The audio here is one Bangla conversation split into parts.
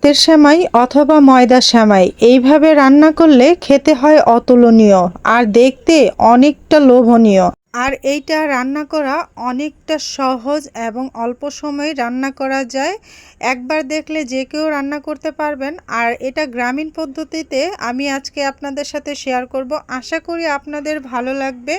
ভাতের সেমাই অথবা ময়দার সেমাই এইভাবে রান্না করলে খেতে হয় অতুলনীয় আর দেখতে অনেকটা লোভনীয়। আর এইটা রান্না করা অনেকটা সহজ এবং অল্প সময়ে রান্না করা যায়। একবার দেখলে যে কেউ রান্না করতে পারবেন। আর এটা গ্রামীণ পদ্ধতিতে আমি আজকে আপনাদের সাথে শেয়ার করব। আশা করি আপনাদের ভালো লাগবে।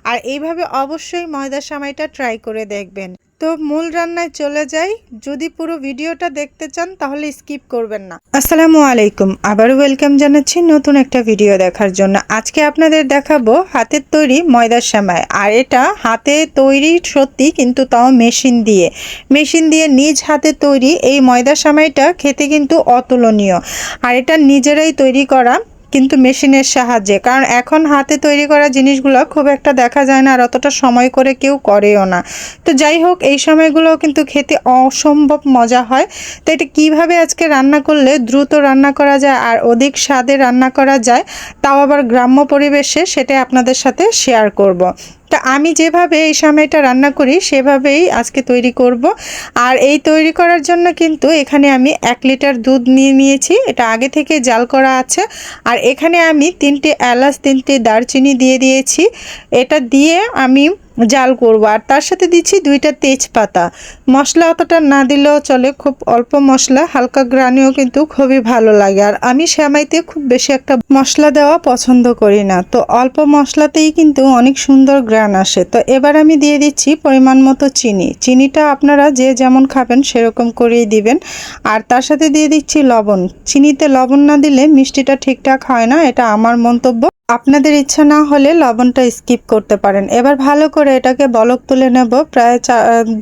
আর এইভাবে অবশ্যই ময়দার সেমাইটা ট্রাই করে দেখবেন। তো মূল রান্নায় চলে যাই। যদি পুরো ভিডিওটা দেখতে চান তাহলে স্কিপ করবেন না। আসসালামু আলাইকুম, আবারও ওয়েলকাম জানাচ্ছি নতুন একটা ভিডিও দেখার জন্য। আজকে আপনাদের দেখাবো হাতের তৈরি ময়দার সেমাই। আর এটা হাতে তৈরি সত্যি, কিন্তু তাও মেশিন দিয়ে নিজ হাতে তৈরি এই ময়দার সেমাইটা খেতে কিন্তু অতুলনীয়। আর এটা নিজেরাই তৈরি করা, কিন্তু মেশিনের সাহায্যে। কারণ এখন হাতে তৈরি করা জিনিসগুলো খুব একটা দেখা যায় না, আর অতটা সময় করে কেউ করেও না। তো যাই হোক, এই সময়গুলো কিন্তু খেতে অসম্ভব মজা হয়। তো এটা কীভাবে আজকে রান্না করলে দ্রুত রান্না করা যায় আর অধিক স্বাদে রান্না করা যায়, তাও আবার গ্রাম্য পরিবেশে, সেটাই আপনাদের সাথে শেয়ার করব। তা আমি যেভাবে এই সেমাইটা রান্না করি সেভাবেই আজকে তৈরি করব। আর এই তৈরি করার জন্য কিন্তু এখানে আমি 1 লিটার দুধ নিয়েছি। এটা আগে থেকে জাল করা আছে। আর এখানে আমি 3টে এলাচ, 3টে দারচিনি দিয়ে দিয়েছি। এটা দিয়ে আমি জাল করব। আর তার সাথে দিচ্ছি 2টা তেজপাতা। মশলা অতটা না দিলেও চলে, খুব অল্প মশলা, হালকা গ্রানেও কিন্তু খুবই ভালো লাগে। আর আমি সেমাইতে খুব বেশি একটা মশলা দেওয়া পছন্দ করি না, তো অল্প মশলাতেই কিন্তু অনেক সুন্দর গ্রান আসে। তো এবার আমি দিয়ে দিচ্ছি পরিমাণ মতো চিনিটা আপনারা যে যেমন খাবেন সেরকম করেই দিবেন। আর তার সাথে দিয়ে দিচ্ছি লবণ। চিনিতে লবণ না দিলে মিষ্টিটা ঠিকঠাক হয় না, এটা আমার মন্তব্য। আপনাদের ইচ্ছা না হলে লবণটা স্কিপ করতে পারেন। এবার ভালো করে এটাকে বলক তুলে নেব। প্রায়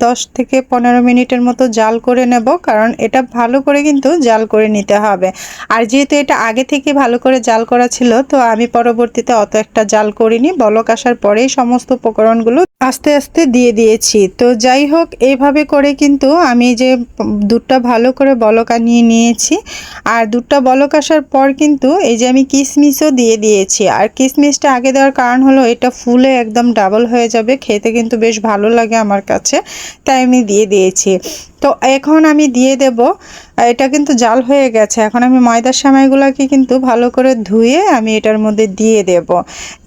10 থেকে 15 মিনিটের মতো জাল করে নেব, কারণ এটা ভালো করে কিন্তু জাল করে নিতে হবে। আর যেহেতু এটা আগে থেকে ভালো করে জাল করা ছিল, তো আমি পরবর্তীতে অত একটা জাল করিনি। বলক আসার পরেই সমস্ত উপকরণগুলো আস্তে আস্তে দিয়ে দিয়েছি। তো যাই হোক, এইভাবে করে কিন্তু আমি যে দুধটা ভালো করে বলক আনিয়ে নিয়েছি। আর দুধটা বলক আসার পর কিন্তু এই যে আমি কিশমিশও দিয়ে দিয়েছি। আর কিশমিশটা আগে দেওয়ার কারণ হলো এটা ফুলে একদম ডাবল হয়ে যাবে, খেতে কিন্তু বেশ ভালো লাগে আমার কাছে, তাই আমি দিয়ে দিয়েছি। তো এখন আমি দিয়ে দেব, এটা কিন্তু জাল হয়ে গেছে। এখন আমি ময়দার সেমাইগুলোকে কিন্তু ভালো করে ধুয়ে আমি এটার মধ্যে দিয়ে দেব।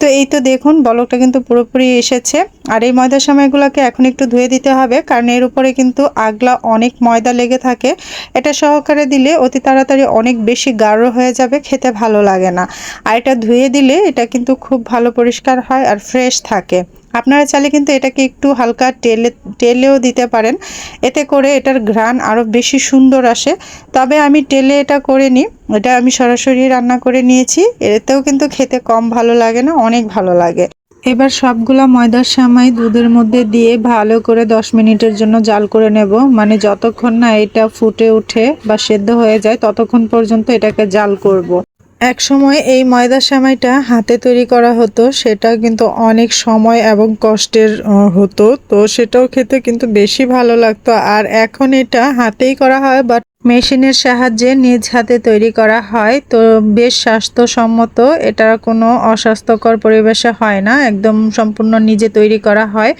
তো এই তো দেখুন, বলকটা কিন্তু পুরোপুরি এসেছে। আর এই ময়দার সেমাইগুলোকে এখন একটু ধুয়ে দিতে হবে, কারণ এর উপরে কিন্তু আগলা অনেক ময়দা লেগে থাকে। এটা সহকারে দিলে অতি তাড়াতাড়ি অনেক বেশি গাঢ় হয়ে যাবে, খেতে ভালো লাগে না। আর এটা ধুয়ে দিলে এটা কিন্তু খুব ভালো পরিষ্কার হয় আর ফ্রেশ থাকে। আপনারা চাইলে কিন্তু এটাকে একটু হালকা টেলেও দিতে পারেন, এতে করে এটার ঘ্রাণ আরও বেশি সুন্দর আসে। তবে আমি টেলে এটা করে নিই, এটা আমি সরাসরি রান্না করে নিয়েছি। এতেও কিন্তু খেতে কম ভালো লাগে না, অনেক ভালো লাগে। এবার সবগুলা ময়দার সেমাই দুধের মধ্যে দিয়ে ভালো করে 10 মিনিটের জন্য জাল করে নেব। মানে যতক্ষণ না এটা ফুটে ওঠে বা সেদ্ধ হয়ে যায় ততক্ষণ পর্যন্ত এটাকে জাল করব। এক সময় এই ময়দা সেমাইটা হাতে তৈরি করা হতো, সেটা কিন্তু অনেক সময় এবং কষ্টের হতো। তো সেটাও খেতে কিন্তু বেশি ভালো লাগতো। আর এখন এটা হাতেই করা হয়, বাট মেশিনের সাহায্যে নিজ হাতে তৈরি করা হয়। তো বেশ স্বাস্থ্যসম্মত, এটা কোনো অস্বাস্থ্যকর পরিবেশে হয় না, একদম সম্পূর্ণ নিজে তৈরি করা হয়।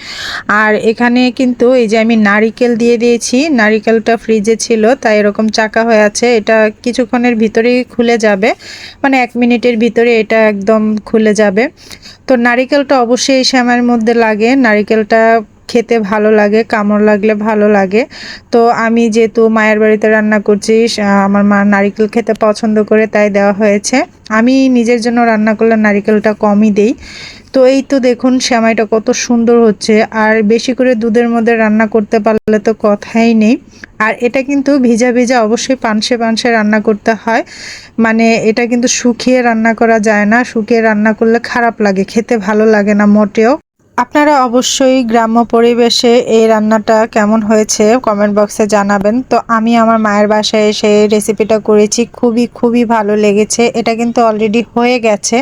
আর এখানে কিন্তু এই যে আমি নারিকেল দিয়ে দিয়েছি। নারিকেলটা ফ্রিজে ছিল, তাই এরকম চাকা হয়ে আছে। এটা কিছুক্ষণের ভিতরেই খুলে যাবে, মানে 1 মিনিটের ভিতরে এটা একদম খুলে যাবে। তো নারিকেলটা অবশ্যই এই সেমাইয়ের মধ্যে লাগে। নারিকেলটা খেতে ভালো লাগে, কামড় লাগলে ভালো লাগে। তো আমি যেহেতু মায়ের বাড়িতে রান্না করছি, আমার মা নারিকেল খেতে পছন্দ করে, তাই দেওয়া হয়েছে। আমি নিজের জন্য রান্না করলে নারিকেলটা কমই দেই। তো এই তো দেখুন সেমাইটা কত সুন্দর হচ্ছে। আর বেশি করে দুধের মধ্যে রান্না করতে পারলে তো কথাই নেই। আর এটা কিন্তু ভিজা ভিজা অবশ্যই পানসে পানসে রান্না করতে হয়, মানে এটা কিন্তু শুকিয়ে রান্না করা যায় না। শুকিয়ে রান্না করলে খারাপ লাগে, খেতে ভালো লাগে না মোটেও। আপনারা অবশ্যই গ্রাম্য পরিবেশে এই রান্নাটা কেমন হয়েছে কমেন্ট বক্সে জানাবেন। তো আমি আমার মায়ের বাসায় এসে রেসিপিটা করেছি, খুবই ভালো লেগেছে। এটা কিন্তু অলরেডি হয়ে গেছে,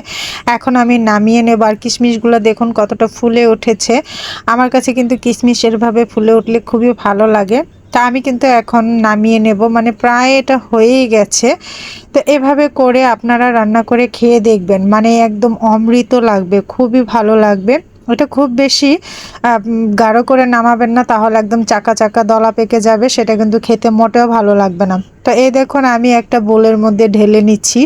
এখন আমি নামিয়ে নেব। আর কিশমিশগুলো দেখুন কতটা ফুলে উঠেছে। আমার কাছে কিন্তু কিশমিশ এরভাবে ফুলে উঠলে খুবই ভালো লাগে। তা আমি কিন্তু এখন নামিয়ে নেব, মানে প্রায় এটা হয়েই গেছে। তো এভাবে করে আপনারা রান্না করে খেয়ে দেখবেন, মানে একদম অমৃত লাগবে, খুবই ভালো লাগবে। ওটা খুব বেশি গাঢ় করে নামাবেন না, তাহলে একদম চাকা চাকা দলা পেকে যাবে, সেটা কিন্তু খেতে মোটেও ভালো লাগবে না। তো এই দেখুন আমি একটা বোলের মধ্যে ঢেলে নিচ্ছি।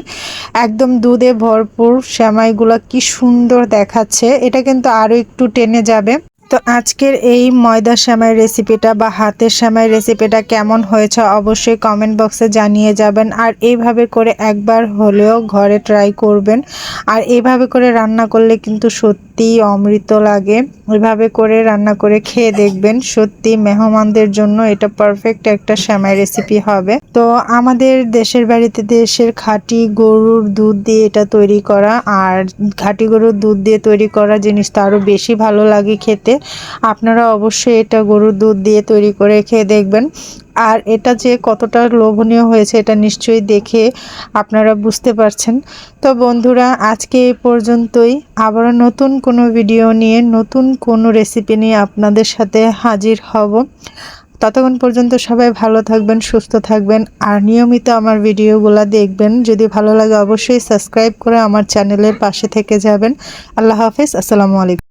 একদম দুধে ভরপুর সেমাইগুলো কি সুন্দর দেখাচ্ছে, এটা কিন্তু আরও একটু টেনে যাবে। তো আজকের এই ময়দা সেমাই রেসিপিটা বা হাতের সেমাই রেসিপিটা কেমন হয়েছে অবশ্যই কমেন্ট বক্সে জানিয়ে যাবেন। আর এইভাবে করে একবার হলেও ঘরে ট্রাই করবেন। আর এইভাবে করে রান্না করলে কিন্তু সত্যি অমৃত লাগে। ওইভাবে করে রান্না করে খেয়ে দেখবেন, সত্যি মেহমানদের জন্য এটা পারফেক্ট একটা সেমাই রেসিপি হবে। তো আমাদের দেশের বাড়িতে দেশের খাঁটি গরুর দুধ দিয়ে এটা তৈরি করা, আর খাঁটি গরুর দুধ দিয়ে তৈরি করা জিনিসটা আরও বেশি ভালো লাগে খেতে। আপনারা অবশ্যই এটা গরুর দুধ দিয়ে তৈরি করে খেয়ে দেখবেন। আর এটা যে কতটা লোভনীয় হয়েছে এটা নিশ্চয়ই দেখে আপনারা বুঝতে পারছেন। তো বন্ধুরা আজকে এই পর্যন্তই, আবারও নতুন কোনো ভিডিও নিয়ে নতুন কোনো রেসিপি নিয়ে আপনাদের সাথে হাজির হব। ততক্ষণ পর্যন্ত সবাই ভালো থাকবেন, সুস্থ থাকবেন, আর নিয়মিত আমার ভিডিওগুলো দেখবেন। যদি ভালো লাগে অবশ্যই সাবস্ক্রাইব করে আমার চ্যানেলের পাশে থেকে যাবেন। আল্লাহ হাফেজ, আসসালামু আলাইকুম।